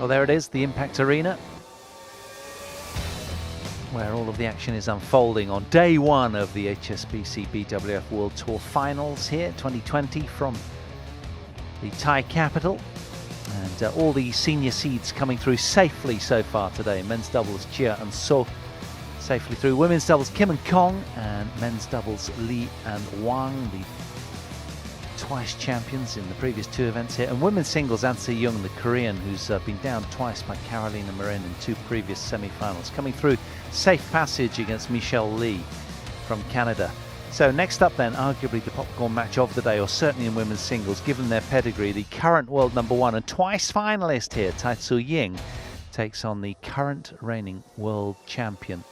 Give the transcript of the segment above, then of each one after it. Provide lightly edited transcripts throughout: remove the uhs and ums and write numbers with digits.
Well, there it is, the Impact Arena, where all of the action is unfolding on day one of the HSBC BWF World Tour Finals here, 2020, from the Thai capital. And all the senior seeds coming through safely so far today. Men's doubles, Chia and So safely through. Women's doubles, Kim and Kong. And men's doubles, Lee and Wang, the twice champions in the previous two events here. And women's singles, Tai Tzu Ying, the Korean, who's been down twice by Carolina Marin in two previous semi-finals, coming through safe passage against Michelle Lee from Canada. So next up then, arguably the popcorn match of the day, or certainly in women's singles, given their pedigree, the current world #1 and twice finalist here, Tai Tzu Ying, takes on the current reigning world champion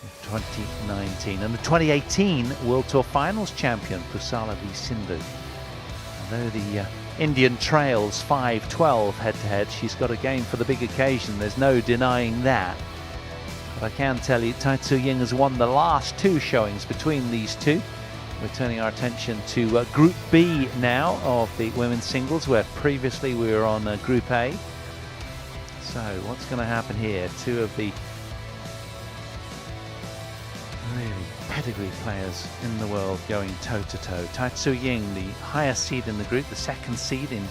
of 2019 and the 2018 World Tour Finals champion, Pusarla v Sindhu. Although the Indian trails 5-12 head-to-head, she's got a game for the big occasion, there's no denying that. But I can tell you, Tai Tzu Ying has won the last two showings between these two. We're turning our attention to Group B now of the women's singles, where previously we were on Group A. So what's going to happen here? Two of the really pedigree players in the world going toe-to-toe. Tai Tzu Ying, the highest seed in the group, the second seed in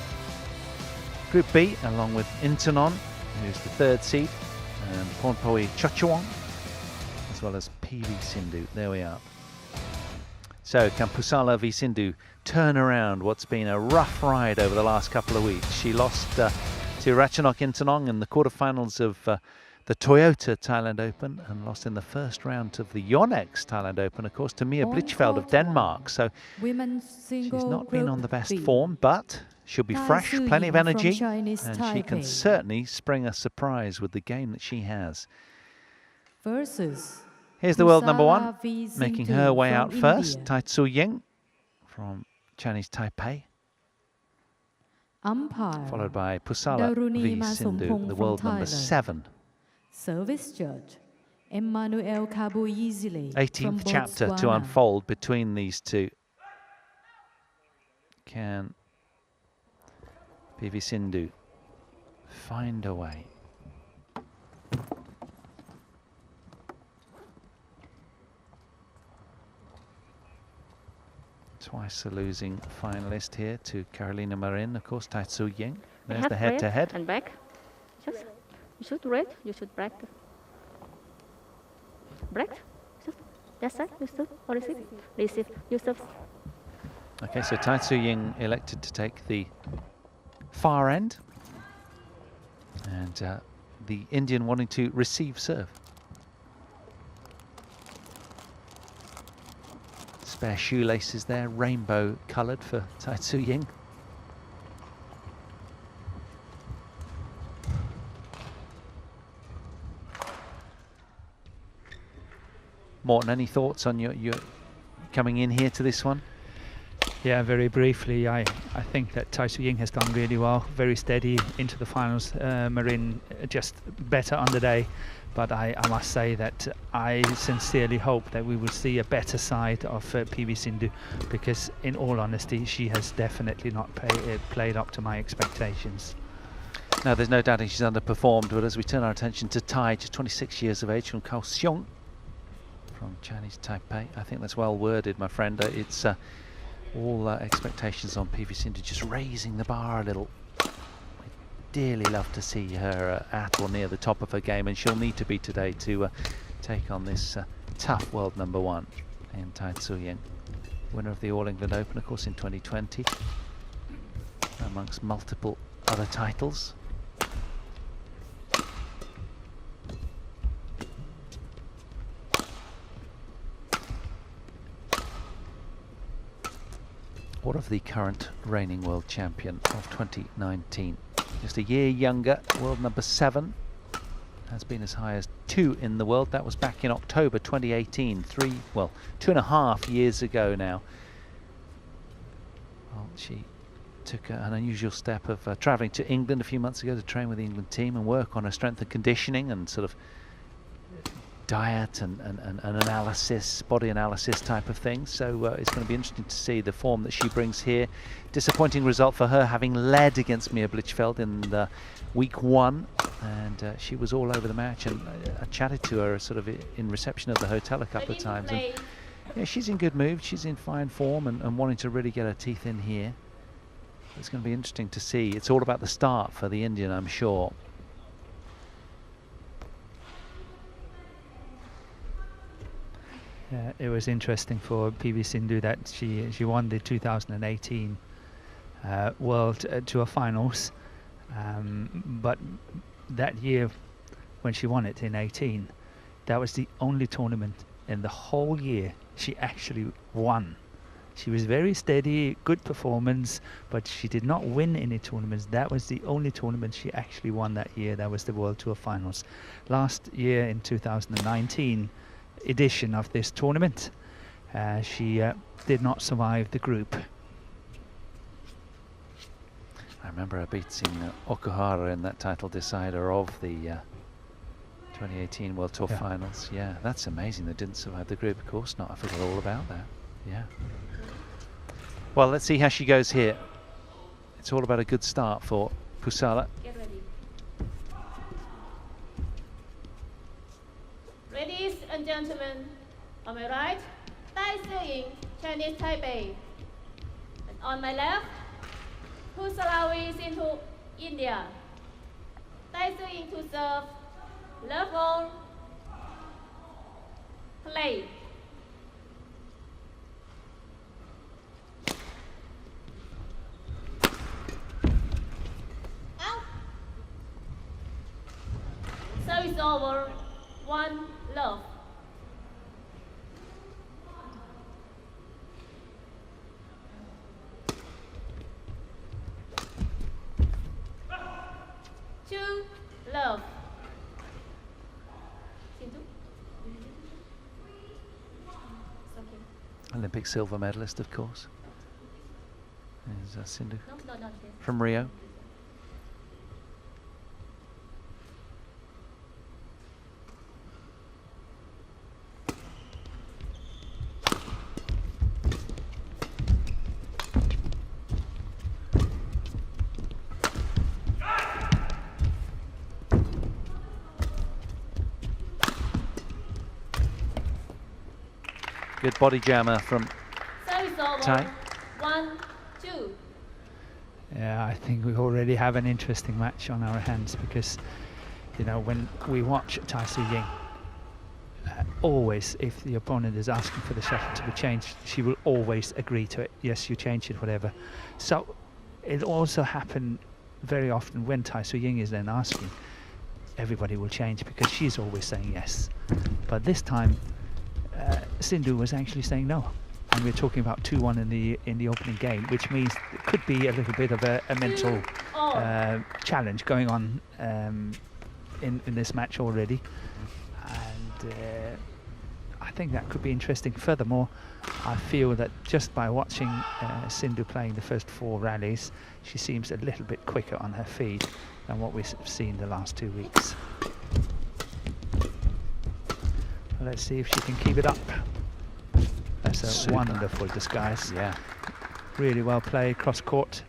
Group B, along with Intanon, who's the third seed, and Pornpoe Chochawong, as well as PV Sindhu. There we are. So can Pusarla v Sindhu turn around what's been a rough ride over the last couple of weeks? She lost to Ratchanok Intanon in the quarterfinals of the Toyota Thailand Open, and lost in the first round of the Yonex Thailand Open, of course, to Mia Blichfeld of Denmark. So she's not been on the best form, but she'll be fresh, plenty of energy, and she can certainly spring a surprise with the game that she has. Here's the world #1, making her way out first, Tai Tzu Ying from Chinese Taipei, followed by Pusarla v Sindhu, the world #7. Service judge Emmanuel Kabu-Yizile. 18th chapter to unfold between these two. Can PV Sindhu find a way? Twice a losing finalist here to Carolina Marin, of course, Tai Tzu Ying. There's the head-to-head. And back. Just, you should read, you should break. Break. That's it. You should or receive. Receive. You should. Okay, so Tai Tzu Ying elected to take the far end, and the Indian wanting to receive serve. Spare shoelaces there, rainbow coloured for Tai Tzu Ying. Morten, any thoughts on your coming in here to this one? Yeah, very briefly, I think that Tai Tzu Ying has done really well, very steady into the finals. Marin just better on the day, but I must say that I sincerely hope that we will see a better side of PV Sindhu, because in all honesty, she has definitely not played up to my expectations. No, there's no doubting she's underperformed, but as we turn our attention to Tai, just 26 years of age, from Kaohsiung, from Chinese Taipei. I think that's well worded, my friend. It's all expectations on PV Sindhu just raising the bar a little. I'd dearly love to see her at or near the top of her game, and she'll need to be today to take on this tough world #1 in Tai Tzu Ying. Winner of the All England Open, of course, in 2020, amongst multiple other titles. What of the current reigning world champion of 2019? Just a year younger, world #7. Has been as high as 2 in the world. That was back in October 2018, 2.5 years ago now. Well, she took an unusual step of travelling to England a few months ago to train with the England team and work on her strength and conditioning, and sort of diet and analysis, body analysis type of thing. So it's going to be interesting to see the form that she brings here. Disappointing result for her, having led against Mia Blichfeld in the week 1, and she was all over the match. And I chatted to her sort of in reception at the hotel a couple of times. And yeah, she's in good mood. She's in fine form and wanting to really get her teeth in here. It's going to be interesting to see. It's all about the start for the Indian, I'm sure. It was interesting for PV Sindhu that she won the 2018 World Tour Finals, but that year when she won it in 18, that was the only tournament in the whole year she actually won. She was very steady, good performance, but she did not win any tournaments. That was the only tournament she actually won that year. That was the World Tour Finals. Last year in 2019 edition of this tournament, she did not survive the group. I remember her beating Okuhara in that title decider of the 2018 World Tour Finals. Yeah, that's amazing. They didn't survive the group. Of course not. I forgot all about that. Yeah. Well, let's see how she goes here. It's all about a good start for Pusarla. Get ready. Ladies and gentlemen, on my right, Tai Tzu Ying, Chinese Taipei. And on my left, Pusarla Sindhu, India. Tai Tzu Ying to serve, love all, play. Out. Service over, 1 love. Two love. Sindhu. It's okay. Olympic silver medalist, of course. Is Sindhu No, not here. from Rio. Good body jammer from Service over. Tai. 1, 2. Yeah, I think we already have an interesting match on our hands, because, you know, when we watch Tai Tzu Ying, always, if the opponent is asking for the shuttle to be changed, she will always agree to it. Yes, you change it, whatever. So it also happen very often when Tai Tzu Ying is then asking, everybody will change, because she's always saying yes. But this time, Sindhu was actually saying no, and we're talking about 2-1 in the opening game, which means it could be a little bit of a mental challenge going on in this match already, and I think that could be interesting. Furthermore, I feel that just by watching Sindhu playing the first 4 rallies, she seems a little bit quicker on her feet than what we've seen the last 2 weeks. Let's see if she can keep it up. That's a Super. wonderful disguise. Yeah. Really well played, cross court.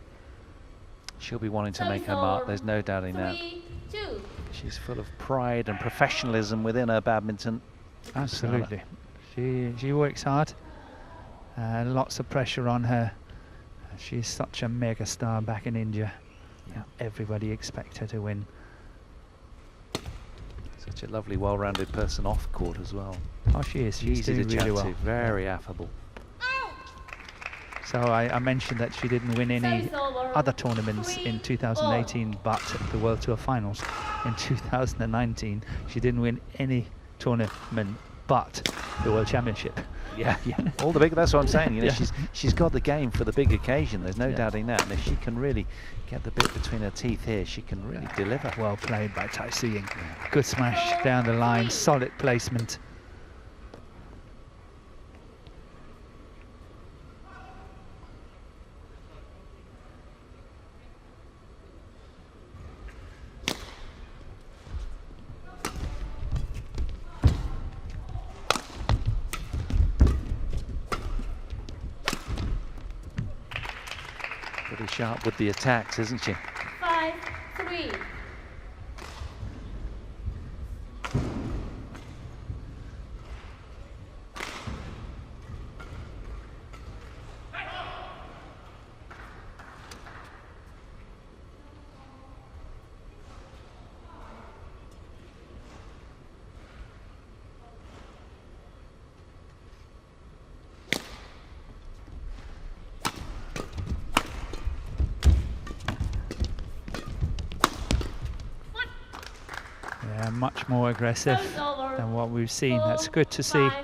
She'll be wanting to make her mark, there's no doubting that. 3, 2. She's full of pride and professionalism within her badminton. Absolutely. She works hard. Lots of pressure on her. She's such a mega star back in India. Yeah. Everybody expects her to win. Such a lovely, well-rounded person off court as well. Oh, she is. She's Easy doing to really chat well. to, very affable. So I mentioned that she didn't win any other tournaments in 2018, but the World Tour Finals in 2019. She didn't win any tournament but the World Championship. Yeah, yeah. All the big. That's what I'm saying. You know, Yeah. she's got the game for the big occasion. There's no Yeah. doubting that. And if she can really get the bit between her teeth here, she can really deliver. Well played by Tai Tzu Ying. Good smash down the line, solid placement. Sharp with the attacks, isn't she? 5-3. Yeah, much more aggressive than what we've seen. That's good to see. 5.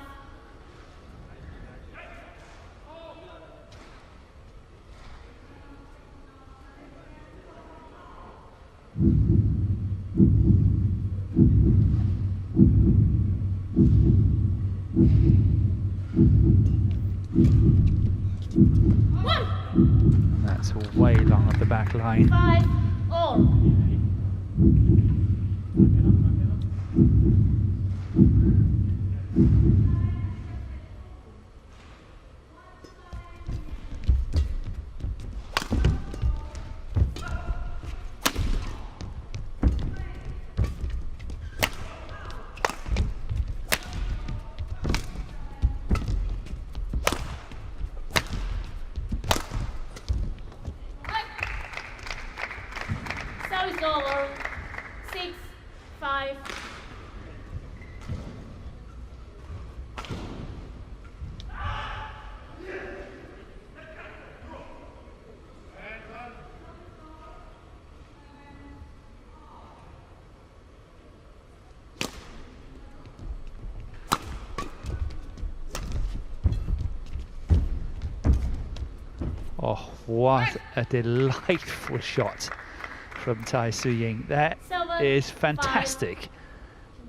And that's way long at the back line. 5-all. Service over. 6-5. Oh, what a delightful shot from Tai Tzu Ying. That is fantastic.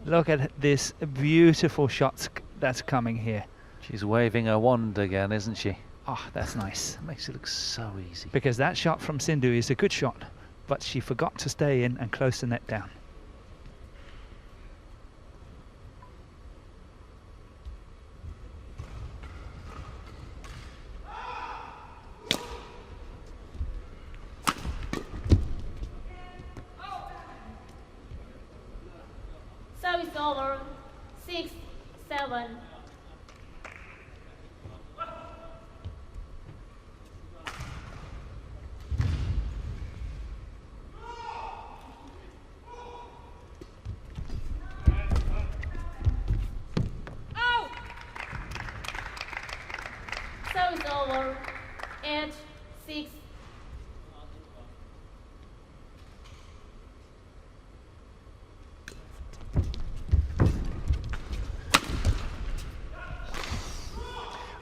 Look at this beautiful shot that's coming here. She's waving her wand again, isn't she? Oh, that's nice. Makes it look so easy. Because that shot from Sindhu is a good shot, but she forgot to stay in and close the net down. Service over. 6-7. Service over. 8-6.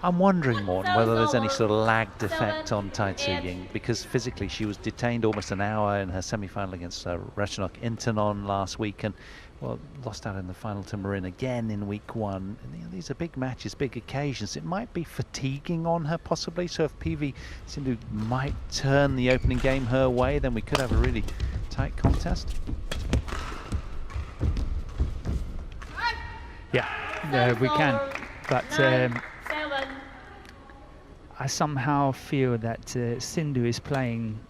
I'm wondering, Morton, whether there's any sort of lagged 7, effect on Tai Tzu 8. Ying, because physically she was detained almost an hour in her semi-final against Ratchanok Intanon last week, and well, lost out in the final to Marin again in week 1. And, you know, these are big matches, big occasions. It might be fatiguing on her possibly. So if PV Sindhu might turn the opening game her way, then we could have a really tight contest. Yeah, we can, but 9-7. I somehow feel that Sindhu is playing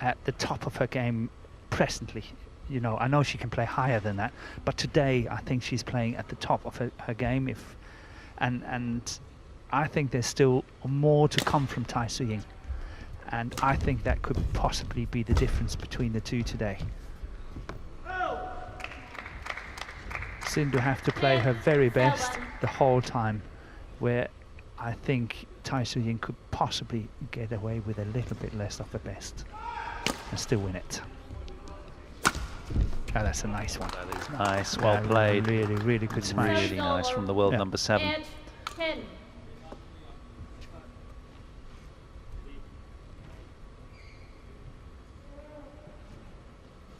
at the top of her game presently. You know, I know she can play higher than that, but today I think she's playing at the top of her game. And I think there's still more to come from Tai Tzu Ying, and I think that could possibly be the difference between the two today. Sindhu have to play her very best the whole time, where I think Tai Tzu Ying could possibly get away with a little bit less of her best and still win it. Oh, that's a nice one. That is nice, well played. Really, really good smash. Really nice from the world number 7. 8-10.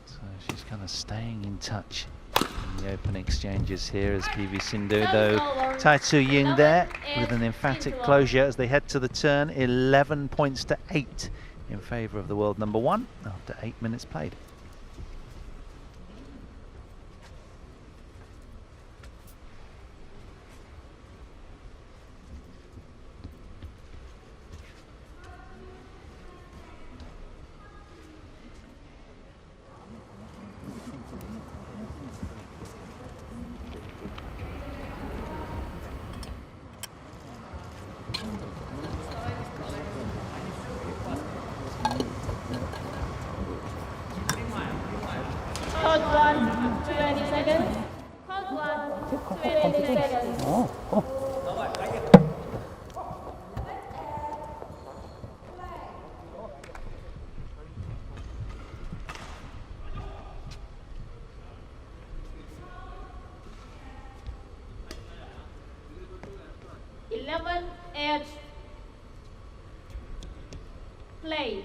So she's kind of staying in touch in the open exchanges here as PV Sindhu, though Tai Tzu Ying there with an emphatic closure as they head to the turn. 11 points to 8 in favour of the world number 1 after 8 minutes played. Court 1, 20 seconds. Court 1, 20 seconds. 11-8. Play.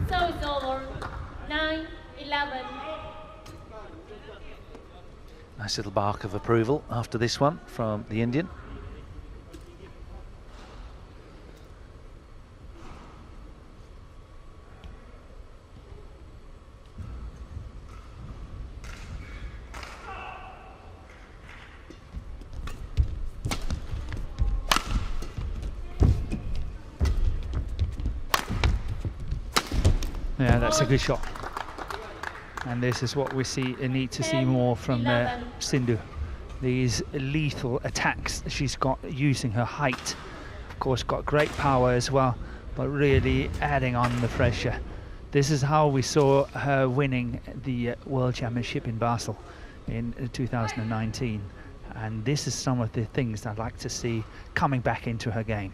So it's over. 9-11. Nice little bark of approval after this one from the Indian. Yeah, that's a good shot. And this is what we need to see more from Sindhu. These lethal attacks she's got using her height. Of course, got great power as well, but really adding on the pressure. This is how we saw her winning the World Championship in Basel in 2019. And this is some of the things I'd like to see coming back into her game.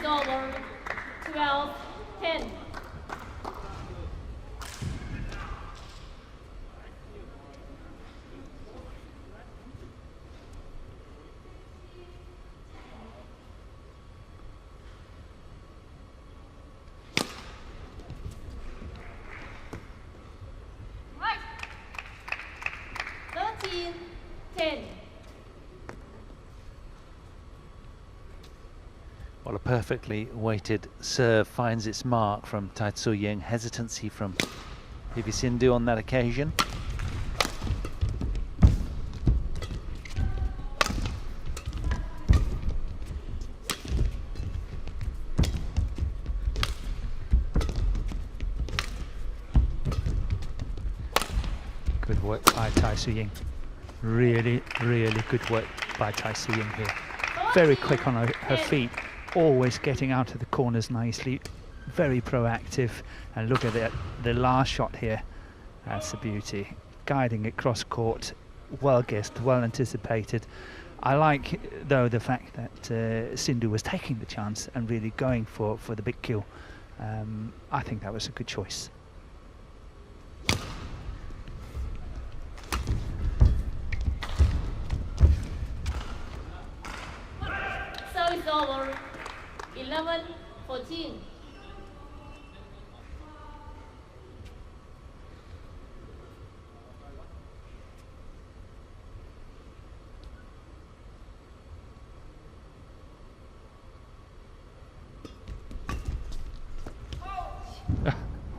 Over. 12-10. Right. 13-10. Well, a perfectly weighted serve finds its mark from Tai Tzu Ying. Hesitancy from PV Sindhu on that occasion. Good work by Tai Tzu Ying. Really, really good work by Tai Tzu Ying here. Very quick on her feet. Always getting out of the corners nicely, very proactive. And look at the last shot here. That's a beauty. Guiding it cross court, well guessed, well anticipated. I like though the fact that Sindhu was taking the chance and really going for the big kill. I think that was a good choice. So it's over. 11-14.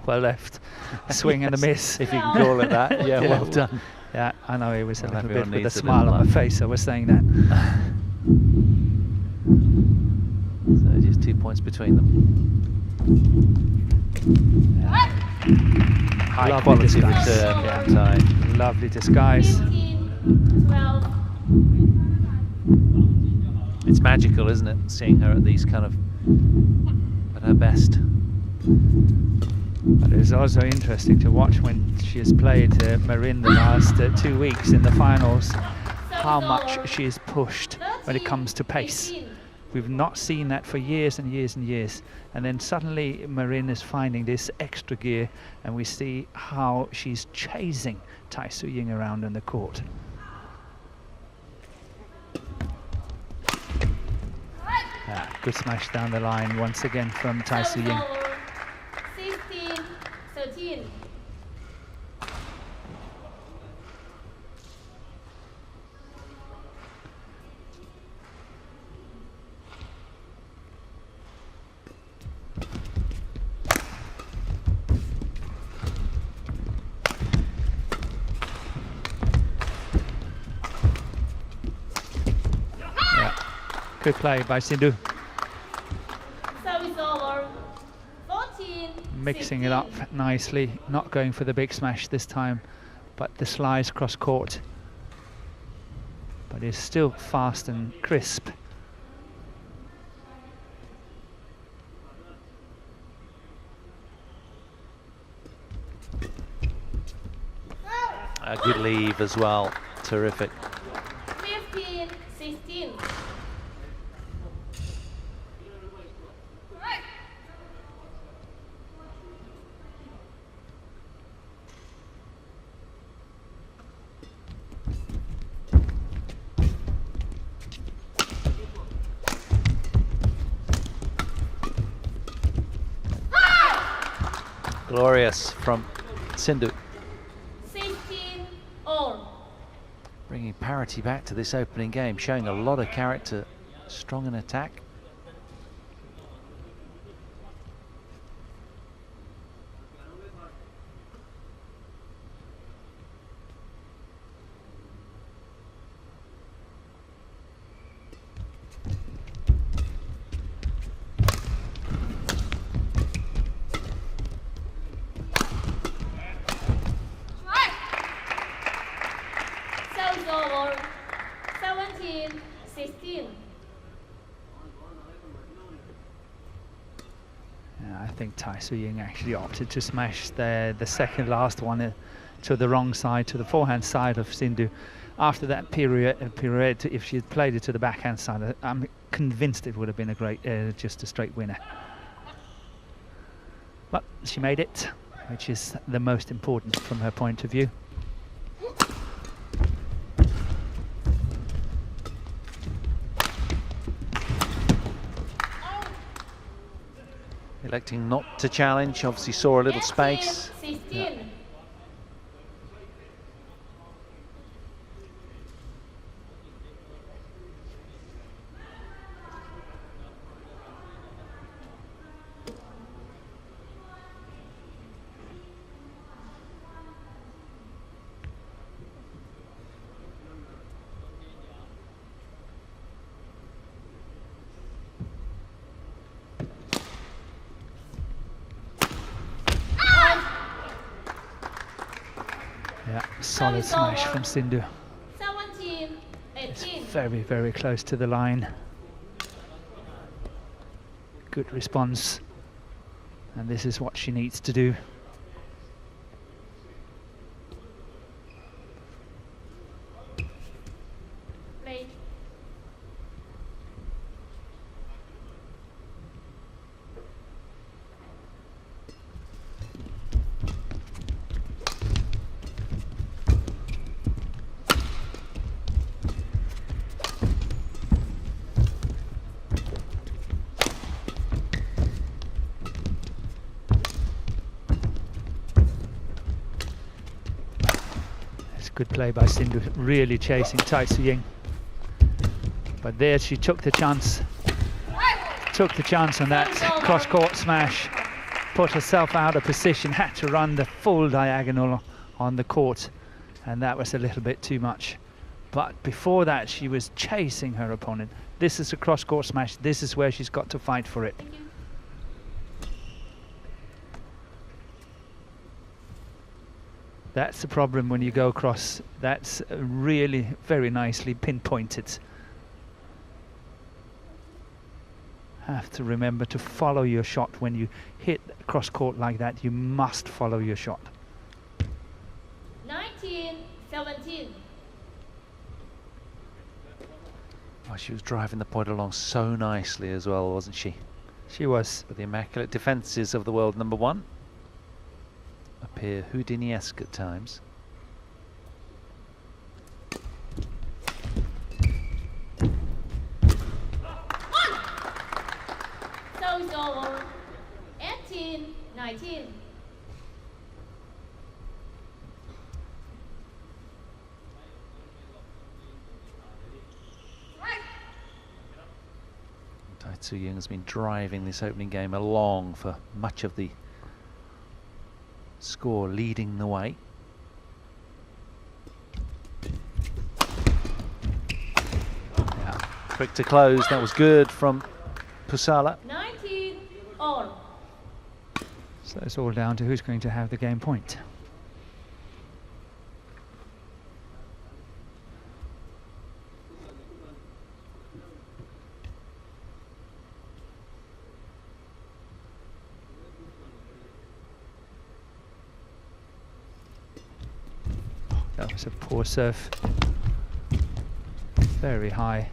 Well left. Swing and a miss. If you can call it that. Yeah, well done. Yeah, I know it was a Well, little bit everyone with a needs a smile little on my luck. face. I was saying that. So just 2 points between them. High Lovely quality disguise. return Yeah. from Tai. Lovely disguise. 15-12. It's magical, isn't it? Seeing her at these kind of, at her best. But it's also interesting to watch when she has played Marin the last 2 weeks in the finals, how much she is pushed when it comes to pace. 15. We've not seen that for years and years and years. And then suddenly Marin is finding this extra gear, and we see how she's chasing Tai Tzu Ying around on the court. Good smash down the line once again from Tai Tzu Ying. 16-13. Good play by Sindhu. Service over. 14. Mixing it up 16. nicely, not going for the big smash this time, but the slice cross court. But it's still fast and crisp. A good leave as well. Terrific. 15. 16. Glorious from Sindhu. 16. All. Bringing parity back to this opening game, showing a lot of character, strong in attack. Service over. 17. 16. Yeah, I think Tai Tzu Ying actually opted to smash the second last one to the wrong side, to the forehand side of Sindhu. After that pirouette, if she had played it to the backhand side, I'm convinced it would have been a great, just a straight winner. But she made it, which is the most important from her point of view. Electing not to challenge, obviously saw a little 18, space. 16. Yeah. Yeah, solid smash from Sindhu. 17. It's 18. very, very close to the line. Good response. And this is what she needs to do. Play. It's good play by Sindhu, really chasing Tai Tzu Ying. But there she took the chance. Took the chance on that cross-court smash. Put herself out of position, had to run the full diagonal on the court. And that was a little bit too much. But before that, she was chasing her opponent. This is a cross-court smash. This is where she's got to fight for it. Thank you. That's the problem when you go across. That's really very nicely pinpointed. Have to remember to follow your shot when you hit cross court like that. You must follow your shot. 19. 17. Oh, she was driving the point along so nicely as well, wasn't she? She was. But the immaculate defences of the world number one appear Houdini-esque at times. Service over. 18. 19. Tai Tzu Ying has been driving this opening game along for much of the score, leading the way. Yeah, Trick to close. That was good from Pusarla. 19 all. So it's all down to who's going to have the game point. That was a poor serve. Very high.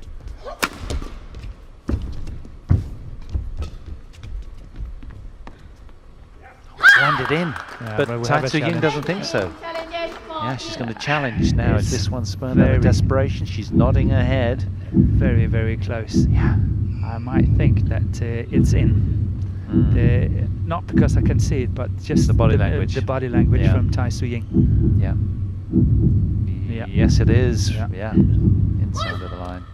Landed in, Yeah, but we'll Tai have a Tzu Ying challenge. doesn't think so. Challenges for Yeah, she's going to India. challenge now. Is Yes. this one spurned out of Very- desperation? She's nodding her head. Very, very close. Yeah. I might think that it's in. Not because I can see it, but just The body language. The body language Yeah. from Tai Tzu Ying. Yeah. Yeah. Yes, it is. Yeah. Yeah. Inside of the line.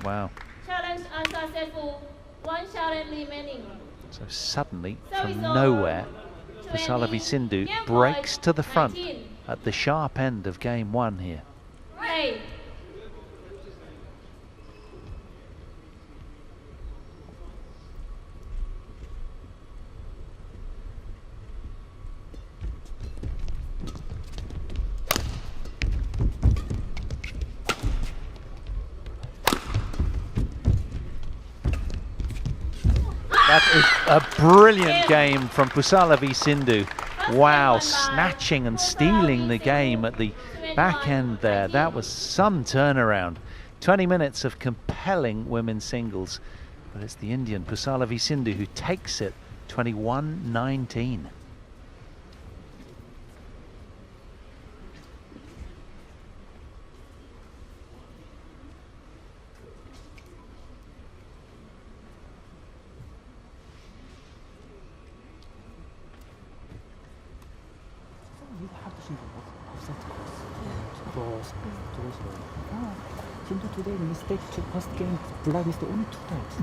Wow. Challenge unsuccessful. One challenge remaining. So suddenly, So from it's over. nowhere, 20, Pusarla v Sindhu game breaks point, to the front 19. at the sharp end of game one here. Play. That is a brilliant game from Pusarla v Sindhu. Wow, snatching and stealing the game at the back end there. That was some turnaround. 20 minutes of compelling women's singles. But it's the Indian Pusarla v Sindhu who takes it 21-19. Sindhu today mistake to first game blacklist only 2 times.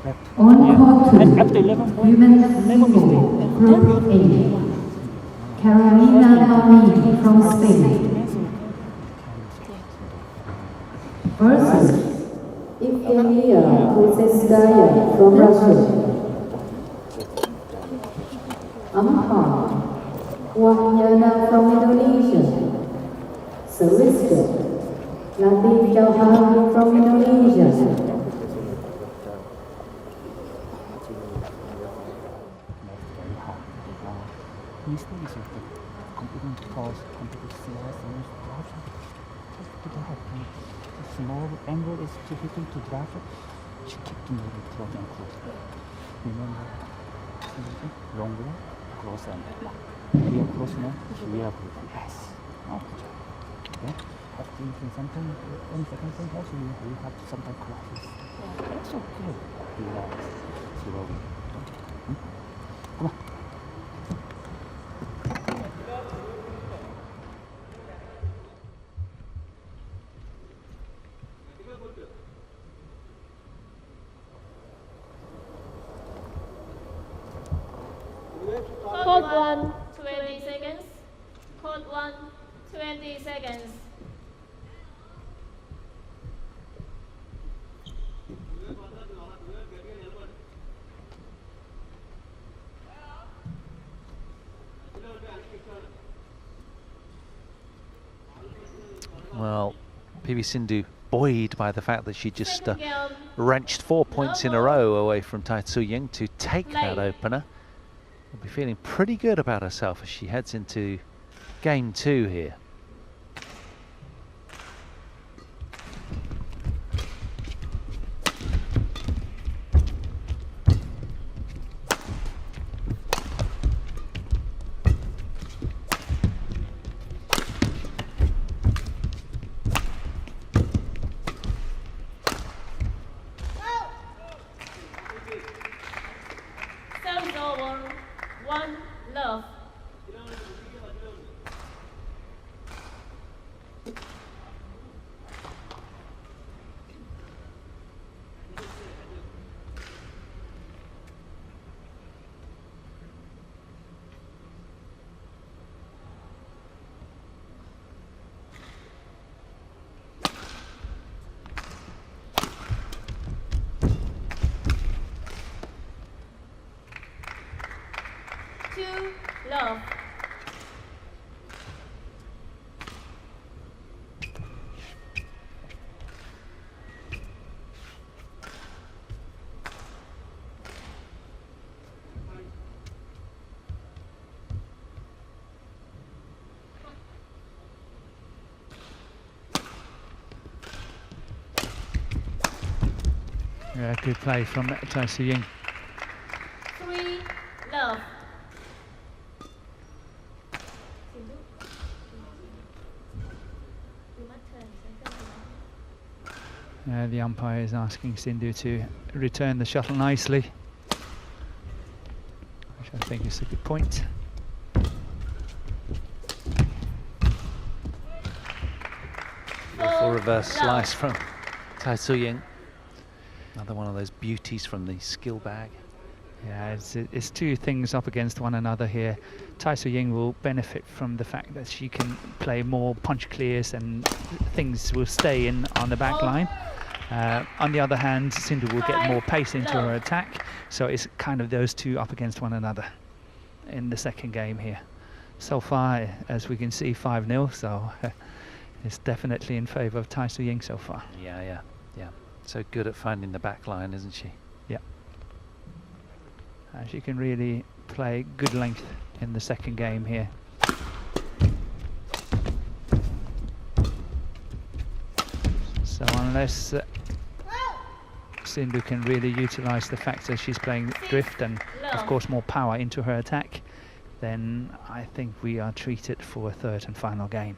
Left. On court And 2, after 11 points, women's never mistake. single, Group A. Carolina Palmini from Spain versus Evgenia Pusarla from Russia. Ampar Wahyana from Indonesia. Service Latif Jauhari from Indonesia. Mistake is the competing force, competing size, and just to the head. The small angle is difficult to drive it. She kept moving close and close. Remember, longer, close and back. We are close now. We are good. Yes. Oh, good job. Okay. After sometimes, on second time also we have sometimes classes. That's okay. Relax. Slowly. Come on. Code 1, 20 seconds. Code 1, 20 seconds. Well, PV Sindhu buoyed by the fact that she just Second game, wrenched 4 points in a row away from Tai Tzu Ying to take that Play. opener. Will be feeling pretty good about herself as she heads into game 2 here. service over. 1 love. love. Yeah, good play from Tai Tzu Ying. 3 love. The umpire is asking Sindhu to return the shuttle nicely, which I think is a good point. Beautiful reverse slice from Tai Tzu Ying. Another one of those beauties from the skill bag. Yeah, it's two things up against one another here. Tai Tzu Ying will benefit from the fact that she can play more punch clears and things will stay in on the back line. On the other hand, Sindhu will get more pace into her attack. So it's kind of those two up against one another in the second game here. So far, as we can see, 5-0. So it's definitely in favour of Tai Tzu Ying so far. Yeah. So good at finding the back line, isn't she? Yeah. She can really play good length in the second game here. So unless Sindhu can really utilise the fact that she's playing drift and of course more power into her attack, then I think we are treated for a third and final game.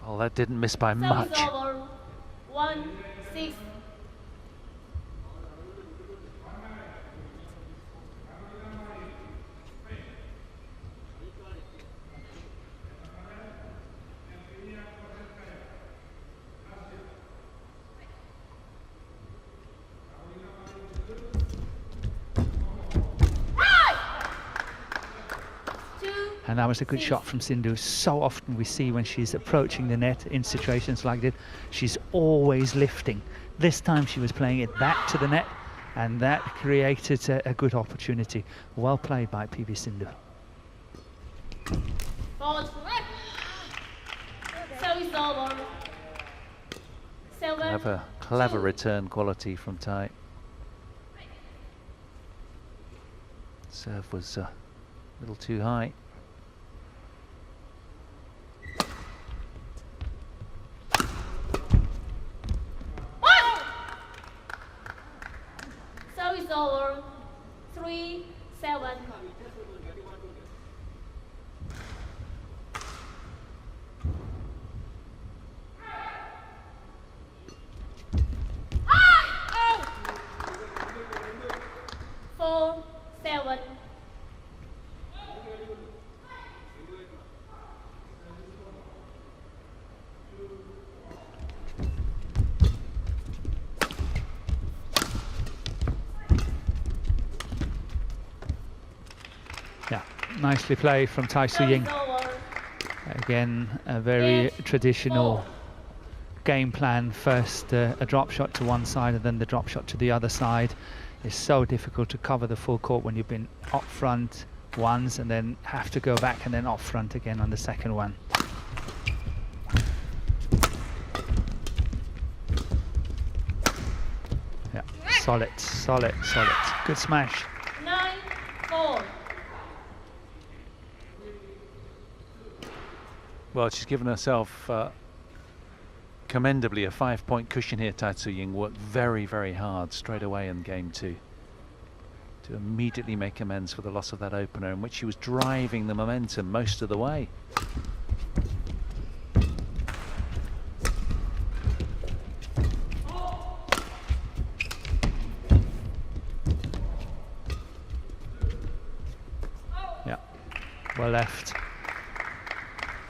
Oh, that didn't miss by much. 1-6. And that was a good shot from Sindhu. So often we see when she's approaching the net in situations like this, she's always lifting. This time she was playing it back to the net, and that created a good opportunity. Well played by PB Sindhu. Service over. 7. Clever return quality from Tai. Serve was a little too high. Service over. 3-7. Yeah, nicely played from Tai Tzu Ying. Again, a very traditional game plan. First a drop shot to one side and then the drop shot to the other side. It's so difficult to cover the full court when you've been up front once and then have to go back and then up front again on the second one. Yeah, solid. Good smash. 9-4. Well, she's given herself commendably a 5-point cushion here. Tai Tzu Ying worked very, very hard straight away in game 2 to immediately make amends for the loss of that opener, in which she was driving the momentum most of the way. Yeah, well left.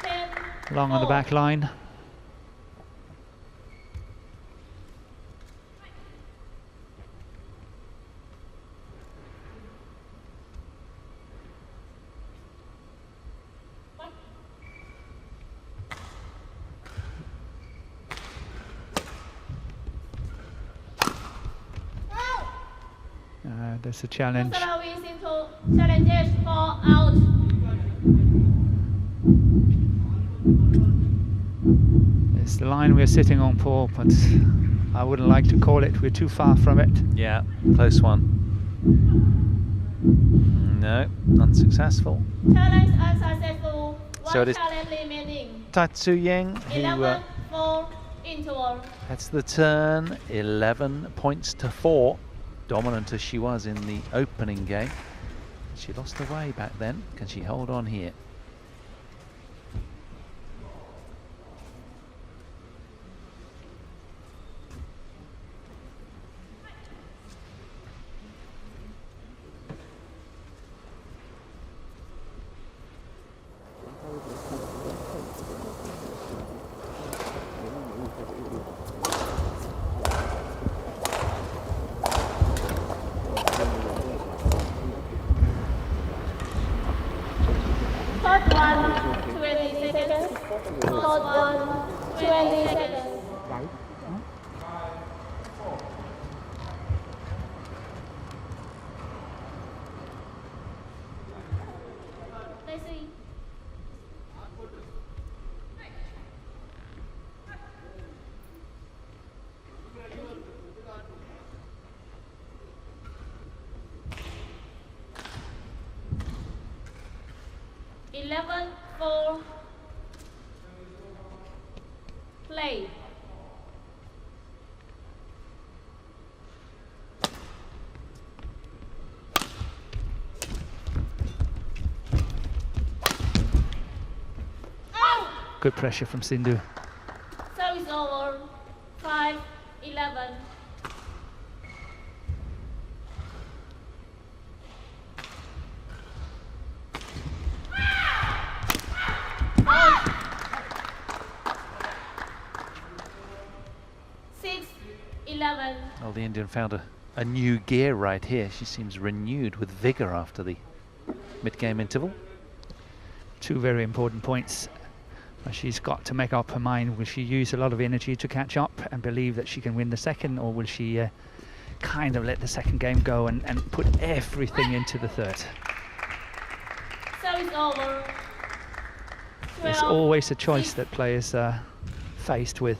10. Long on the back line. There's a challenge. Pusarla Sindhu challenges for out. It's the line we're sitting on, Paul, but I wouldn't like to call it. We're too far from it. Yeah, close one. No, unsuccessful. Challenge unsuccessful. So One it is challenge remaining. Tai Tzu Ying who 11-4 interval. heads the turn, 11 points to 4. Dominant as she was in the opening game. She lost her way back then. Can she hold on here? Third one, 20 seconds. Third one, 20 seconds. Right? Let's see. Eleven, 4. Play. Good pressure from Sindhu. Service over. 5, 11. Out. 6, 11. Oh, the Indian found a new gear right here. She seems renewed with vigour after the mid-game interval. Two very important points. She's got to make up her mind. Will she use a lot of energy to catch up and believe that she can win the second, or will she kind of let the second game go and put everything into the third? Service over. There's 12, always a choice 6. that players are faced with.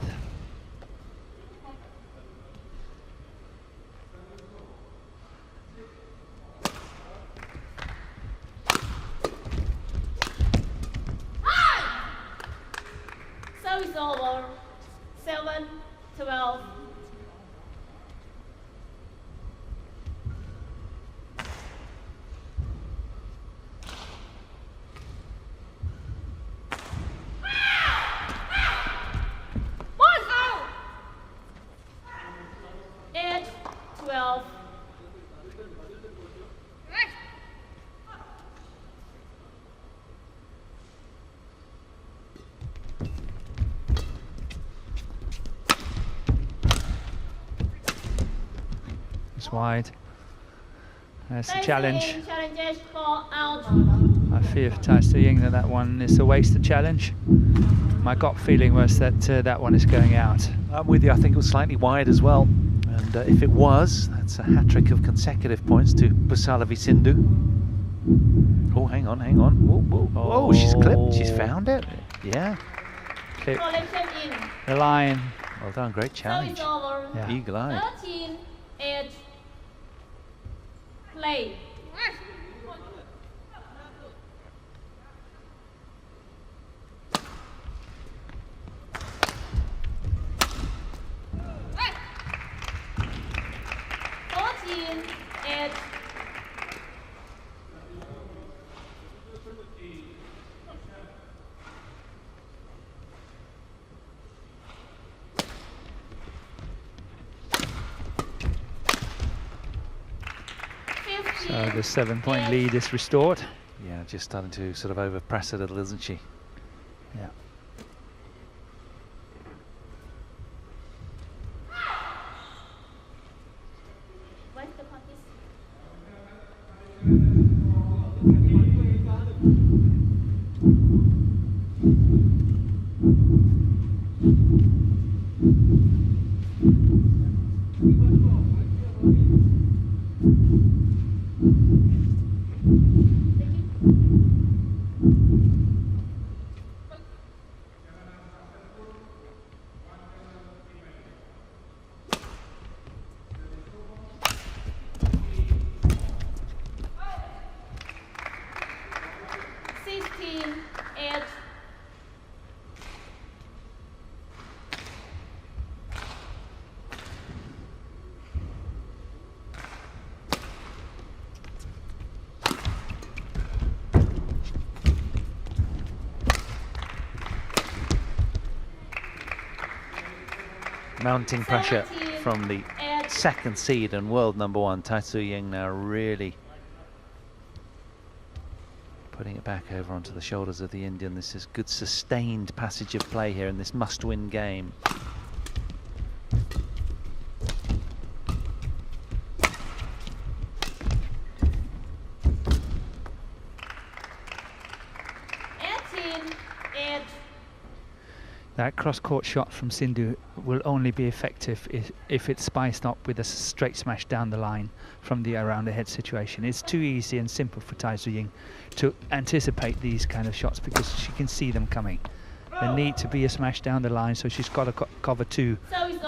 Service over. 7, 12. One out. 8, 12. It's wide. That's a challenge. Challenges for out. I fear for Tai Tzu Ying that one is a wasted challenge. My gut feeling was that that one is going out. I'm with you. I think it was slightly wide as well. And if it was, that's a hat-trick of consecutive points to Pusarla Sindhu. Oh, hang on, hang on. Whoa, whoa, whoa, she's clipped. She's found it. Yeah. Clip Collection in. the line. Well done. Great challenge. Service over. Yeah. Eagle eye. 13, 8. Play. Eight. So the 7-point lead is restored. Yeah, just starting to sort of over-press a little, isn't she? Yeah. Where's the practice? Mounting pressure from the second seed and world number one, Tai Tzu Ying, now really putting it back over onto the shoulders of the Indian. This is good sustained passage of play here in this must-win game. That cross-court shot from Sindhu will only be effective if it's spiced up with a straight smash down the line from the around the head situation. It's too easy and simple for Tai Tzu Ying to anticipate these kind of shots because she can see them coming. There need to be a smash down the line, so she's got to cover two,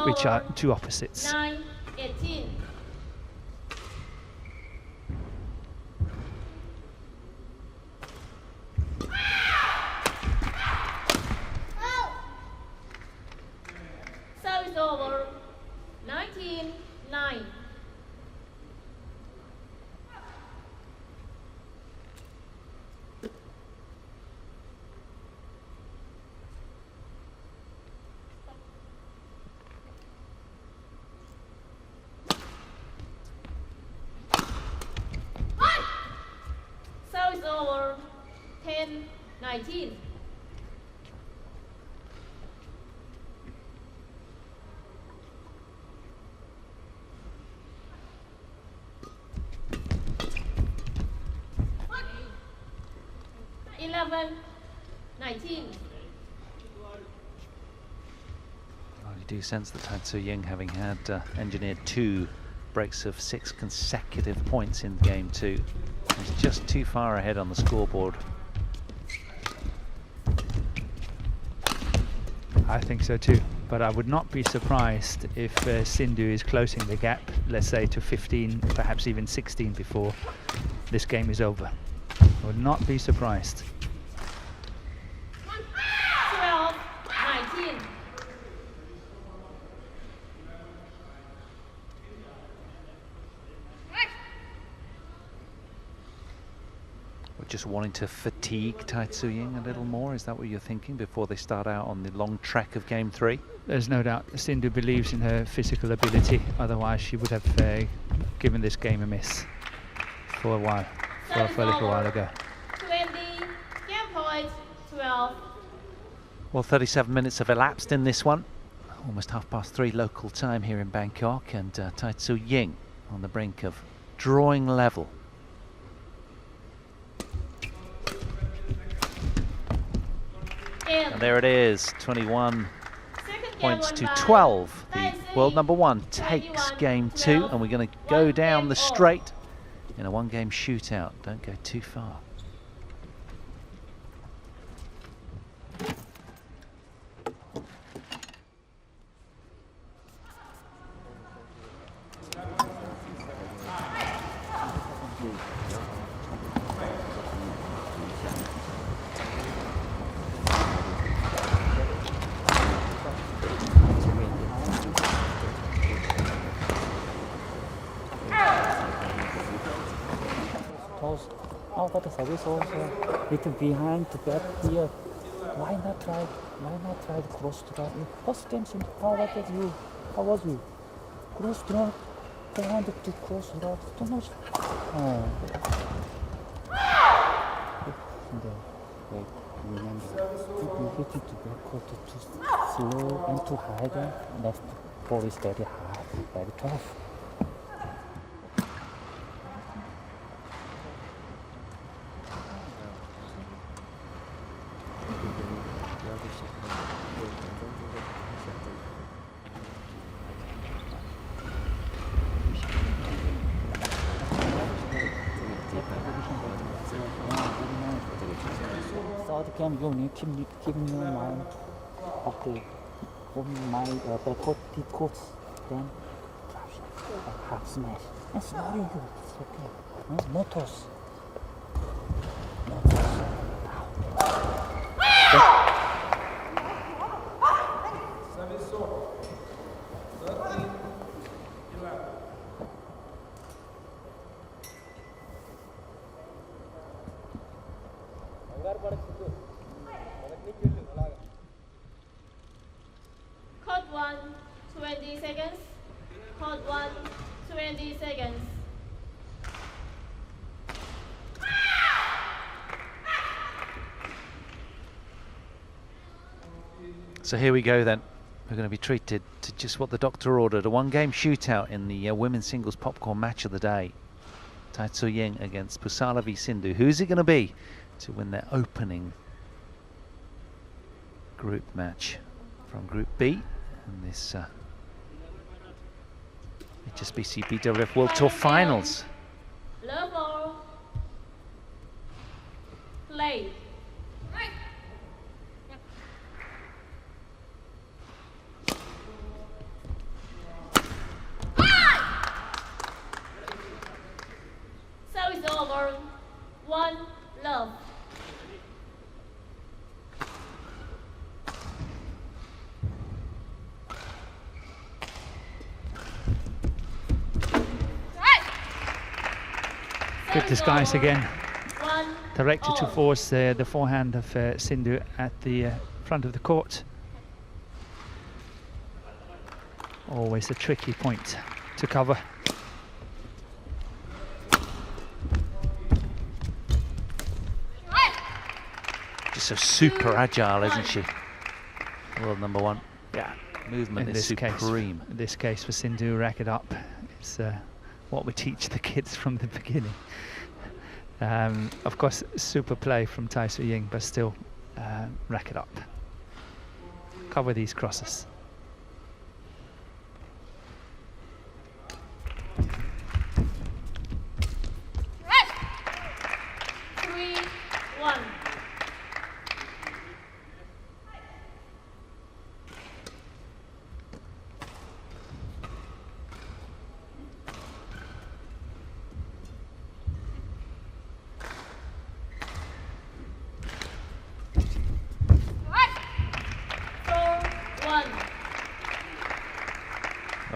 which are two opposites. 9-18. Service over. 19-9. Service over. 10-19. You do sense that Tai Tzu Ying, having had engineered 2 breaks of 6 consecutive points in game 2, is just too far ahead on the scoreboard. I think so too, but I would not be surprised if Sindhu is closing the gap, let's say to 15, perhaps even 16 before this game is over. I would not be surprised. 12-19. We're just wanting to fatigue Tai Tzu Ying a little more, is that what you're thinking, before they start out on the long trek of game 3? There's no doubt Sindhu believes in her physical ability, otherwise she would have given this game a miss for a while, for a little while ago. 20, game point, 12. Well, 37 minutes have elapsed in this one. Almost 3:30 local time here in Bangkok, and Tai Tzu Ying on the brink of drawing level. And there it is, 21 points to 12. The world number one takes game 2, and we're going to go down the straight in a 1-game shootout. Don't go too far. How about the service also? Little behind to back here. Why not try the cross drop? First time, how about that you? How was you? Cross drop, behind to cross drop. Too much. Remember, if you hit it to backcourt too slow and too high, then left ball is very hard, very tough. Third game, you need to keep in your mind. Okay, from my backcourt, deep courts, then half smash. That's very good. It's okay. No toss. No toss. Code 1, 20. So here we go then. We're going to be treated to just what the doctor ordered, a one-game shootout in the women's singles popcorn match of the day. Tai Tzu Ying against Pusarla v Sindhu. Who's it going to be to win their opening group match from Group B in this HSBC BWF World Tour Finals? Level. Play. So it's over. 1 love. Good disguise again. 1 Directed all. towards the forehand of Sindhu at the front of the court. Always a tricky point to cover. Just so super agile, isn't she? World number 1. Yeah. Movement is supreme. In this case for Sindhu, rack it up. It's what we teach the kids from the beginning. Of course, super play from Tai Tzu Ying, but still rack it up. Cover these crosses.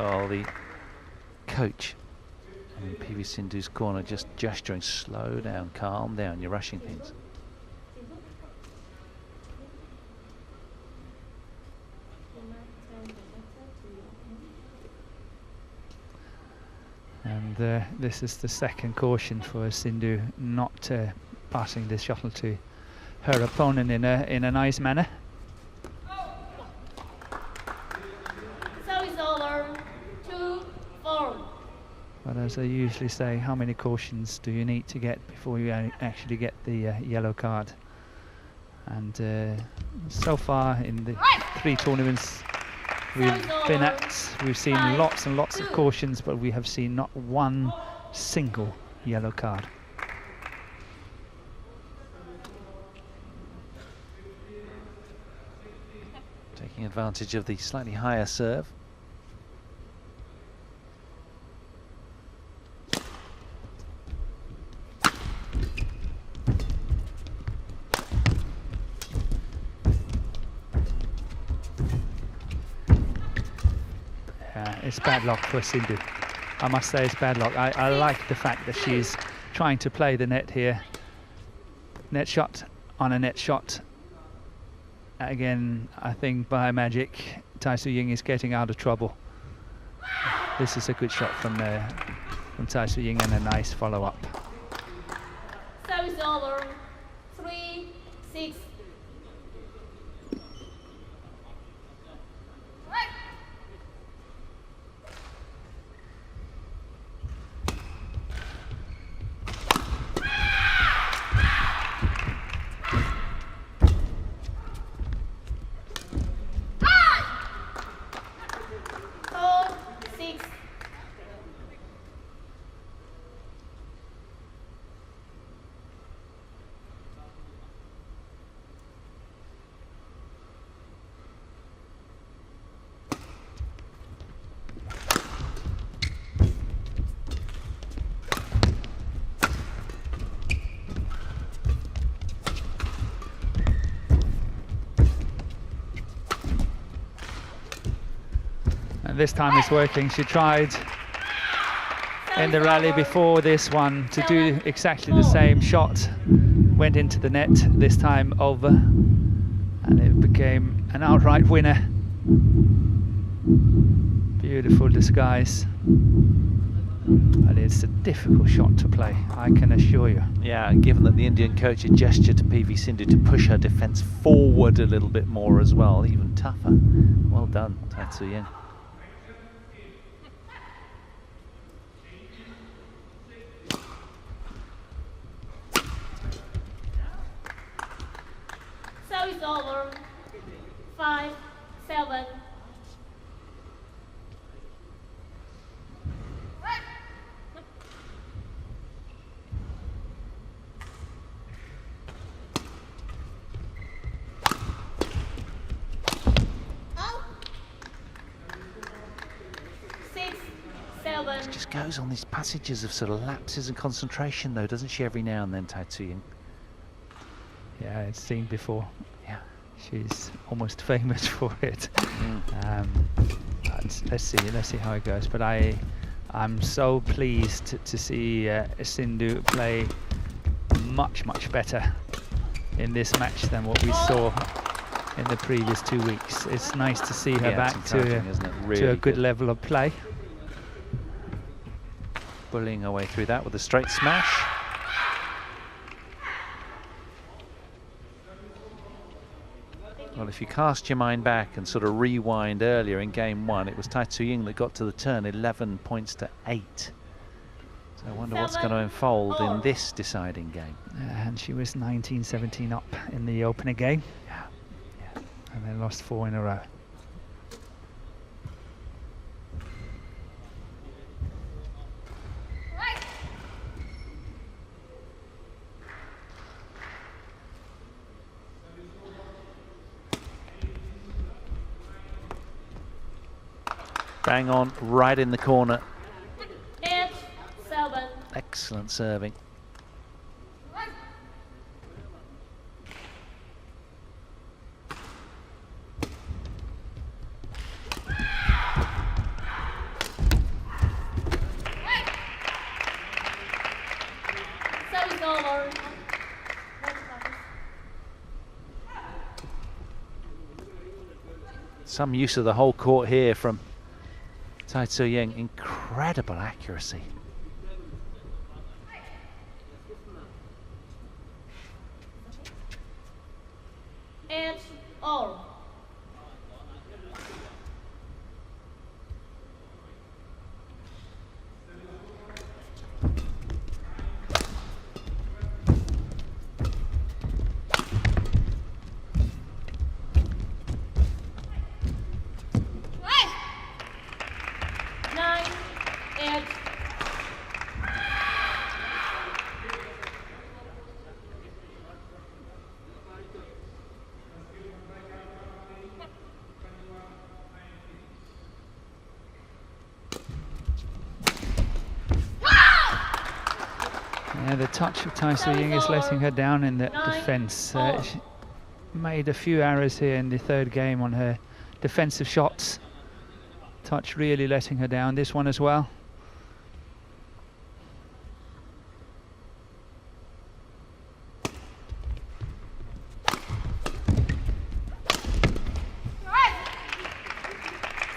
Oh, the coach in PV Sindhu's corner just gesturing, slow down, calm down, you're rushing things. And this is the second caution for Sindhu, not passing the shuttle to her opponent in a nice manner. So it's over. 2-4. But as I usually say, how many cautions do you need to get before you actually get the yellow card? And so far in the 3 tournaments we've been at, we've seen lots and lots of cautions, but we have seen not one single yellow card. Taking advantage of the slightly higher serve. It's bad luck for Sindhu. I must say it's bad luck. I like the fact that she's trying to play the net here. Net shot on a net shot. Again, I think by magic, Tai Tzu Ying is getting out of trouble. This is a good shot from Tai Tzu Ying and a nice follow-up. So it's over. 3-6. This time it's working. She tried in the rally before this one to do exactly the same shot. Went into the net, this time over, and it became an outright winner. Beautiful disguise. But it's a difficult shot to play, I can assure you. Yeah, and given that the Indian coach had gestured to PV Sindhu to push her defence forward a little bit more as well, even tougher. Well done, Tai Tzu Ying. So it's over. 5-7. She just goes on these passages of sort of lapses in concentration though, doesn't she, every now and then, Tai Tzu Ying? Yeah, it's seen before. Yeah. She's almost famous for it. Let's see how it goes. But I'm so pleased to see Sindhu play much better in this match than what we saw in the previous 2 weeks. It's nice to see her back to a good level of play. Bullying her way through that with a straight smash. Well, if you cast your mind back and sort of rewind earlier in game 1, it was Tai Tzu Ying that got to the turn 11 points to 8. So I wonder what's going to unfold in this deciding game. And she was 19-17 up in the opening game. Yeah. And then lost 4 in a row. Bang on, right in the corner. 8-7. Excellent serving. Service over. Some use of the whole court here from Tai Tzu Ying. Incredible accuracy. All. Yeah, the touch of Tai Tzu Ying is letting her down in the defence. She made a few errors here in the third game on her defensive shots. Touch really letting her down. This one as well.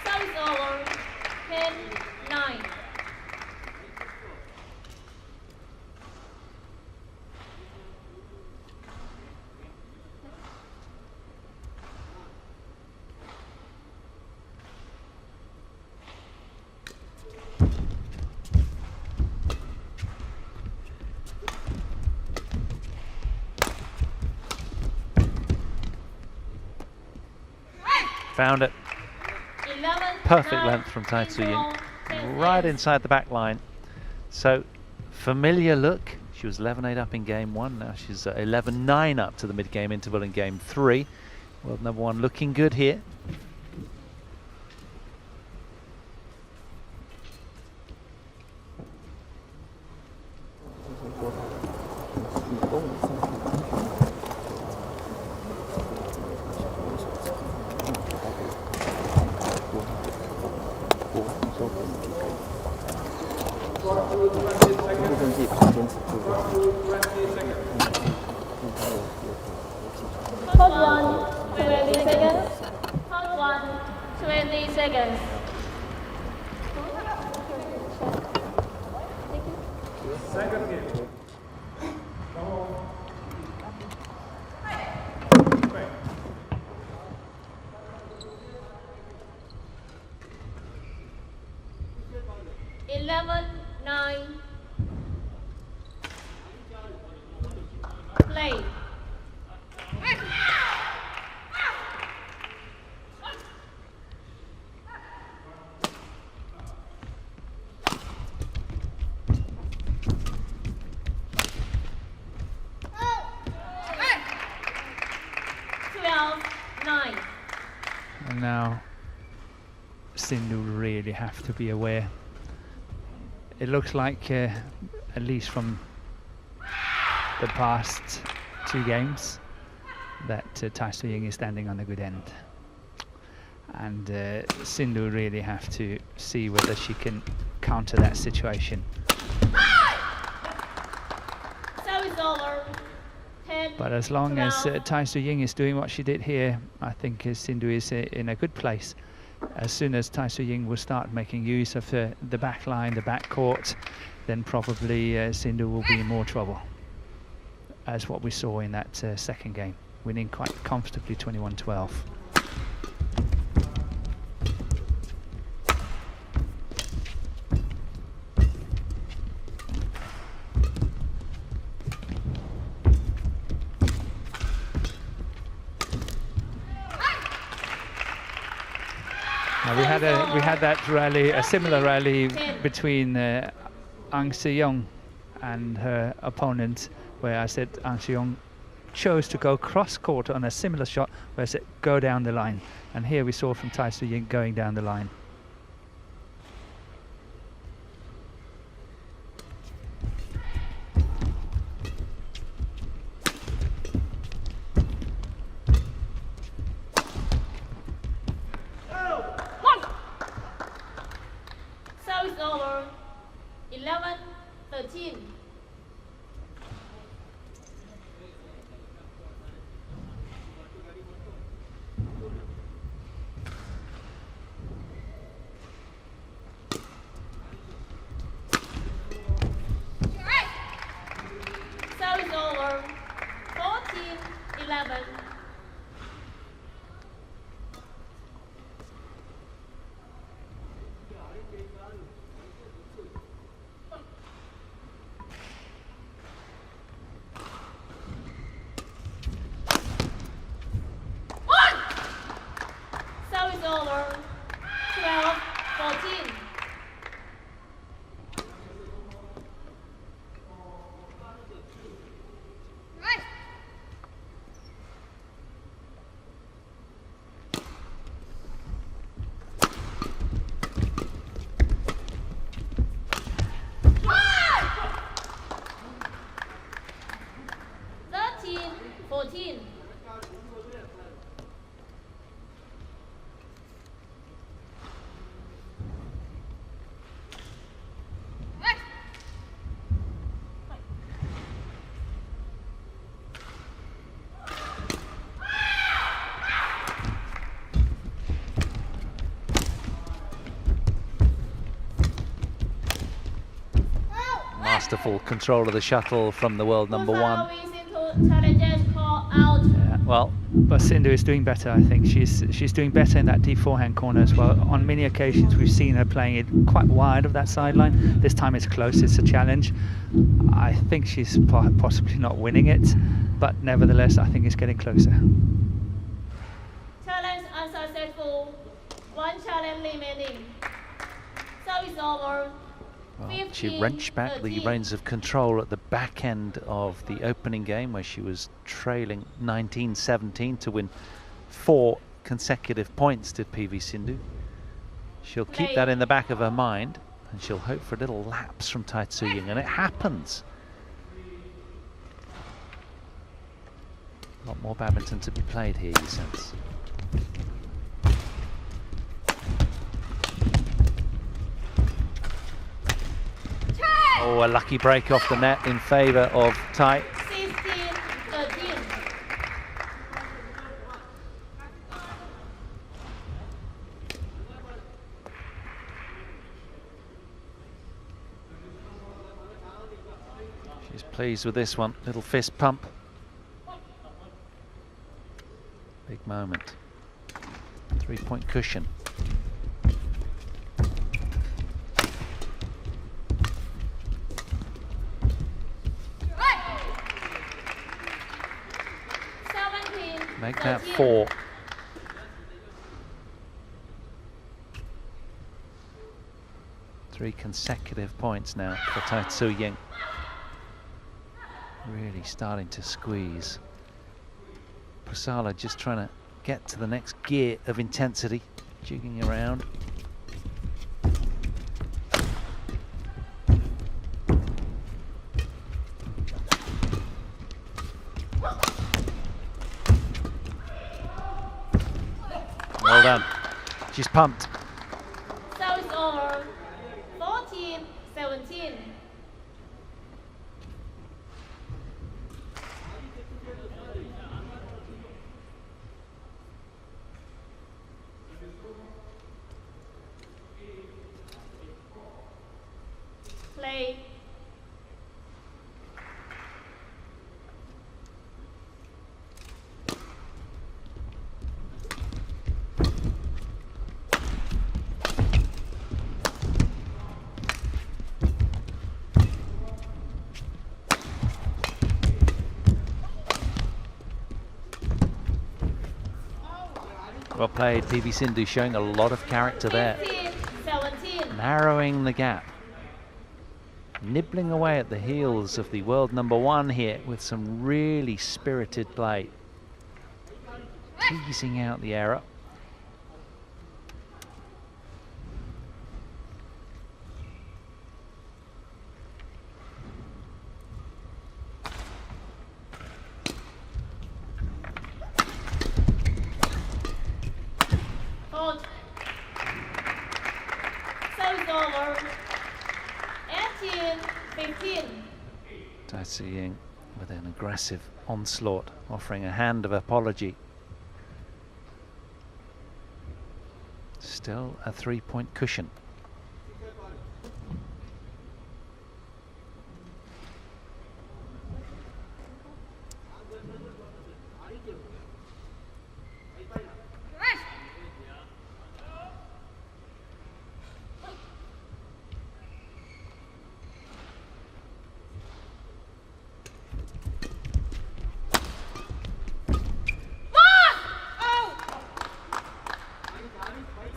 Service over. 10-9. Found it. 11, Perfect 9, length from Tai Tzu Ying. 10, Right 8. inside the back line. So, familiar look. She was 11-8 up in game 1. Now she's 11-9 up to the mid-game interval in game 3. World number 1 looking good here. Hold 1, 20 seconds. Hold 1. 11, 9. Play. And now Sindhu really have to be aware. It looks like, at least from the past 2 games, that Tai Tzu Ying is standing on a good end. And Sindhu really have to see whether she can counter that situation. Service over. 10, But as long as 12. Tai Tzu Ying is doing what she did here, I think Sindhu is in a good place. As soon as Tai Tzu Ying will start making use of the back line, the back court, then probably Sindhu will be in more trouble, as what we saw in that second game, winning quite comfortably 21-12. We had that rally, a similar rally between Ang Se-young and her opponent, where I said Ang Se-young chose to go cross court on a similar shot, where I said go down the line, and here we saw from Tai Tzu Ying going down the line. Service over. 11, 13. Service over. 14, 11. Service over. 12, 14. Thirteen, 14. Masterful control of the shuttle from the world number 1. Challenges call out. Yeah, well, But Sindhu is doing better, I think. She's doing better in that deep forehand corner as well. On many occasions we've seen her playing it quite wide of that sideline. This time it's close, it's a challenge. I think she's possibly not winning it, but nevertheless I think it's getting closer. Challenge unsuccessful. 1 challenge remaining. Service over. well, she wrenched back the reins of control at the back end of the opening game, where she was trailing 19-17 to win 4 consecutive points to PV Sindhu. She'll keep that in the back of her mind, and she'll hope for a little lapse from Tai Tzu Ying, and it happens. A lot more badminton to be played here, you sense. Oh, a lucky break off the net in favour of Tai. 16, 13. Pleased with this one. Little fist pump. Big moment. 3-point cushion. Make that 4. Three consecutive points now for Tai Tzu Ying. Really starting to squeeze. Pusarla just trying to get to the next gear of intensity, jigging around. Well done. She's pumped. Service over. 14-17. Play. Well played, PV Sindhu showing a lot of character there. 15-17. Narrowing the gap. Nibbling away at the heels of the world #1 here with some really spirited play. Teasing out the error. Service over. 18-15. Tai Tzu Ying with an aggressive onslaught, offering a hand of apology. Still a 3-point cushion.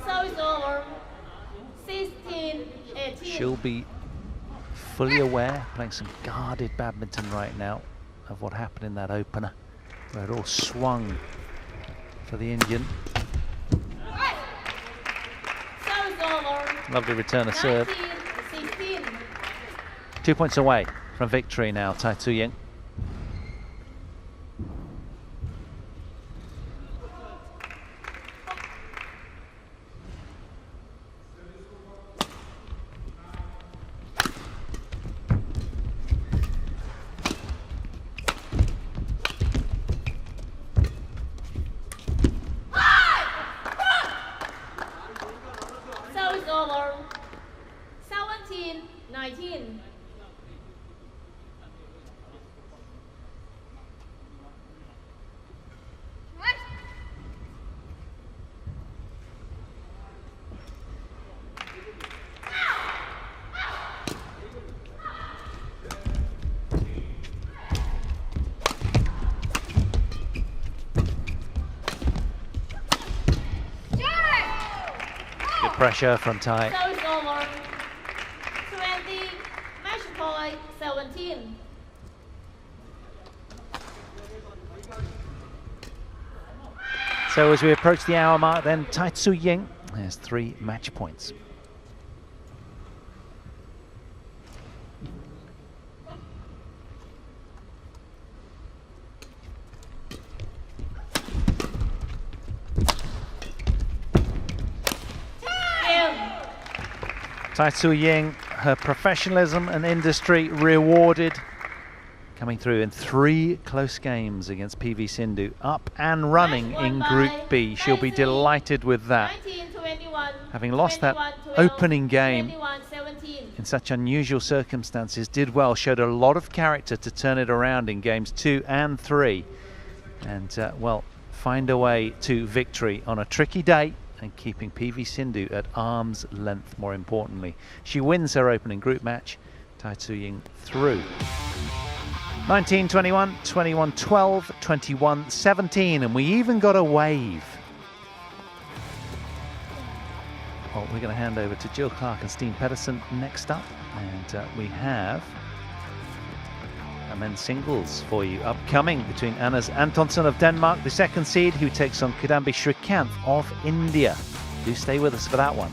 Service over. 16-18. She'll be fully aware, playing some guarded badminton right now, of what happened in that opener, where it all swung for the Indian. Service over. Lovely return of serve. 19-16. 2 points away from victory now, Tai Tzu Ying. Service over. 17-19. Good pressure from Tai. Service over. 20, match point 17. So as we approach the hour mark, then Tai Tzu Ying has 3 match points. Tai Tzu Ying, her professionalism and industry rewarded, coming through in 3 close games against PV Sindhu, up and running in Group B. She'll be delighted with that, 19-21. having lost that 21-12, opening game 21-17. in such unusual circumstances, did well, showed a lot of character to turn it around in games 2 and 3, and well, find a way to victory on a tricky day and keeping PV Sindhu at arm's length, more importantly. She wins her opening group match, Tai Tzu Ying through. 19-21, 21-12, 21-17, and we even got a wave. Well, we're going to hand over to Jill Clark and Steen Pedersen next up, and we have a men's singles for you upcoming between Anders Antonsen of Denmark, the second seed, who takes on Kidambi Srikanth of India. Do stay with us for that one.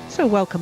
So welcome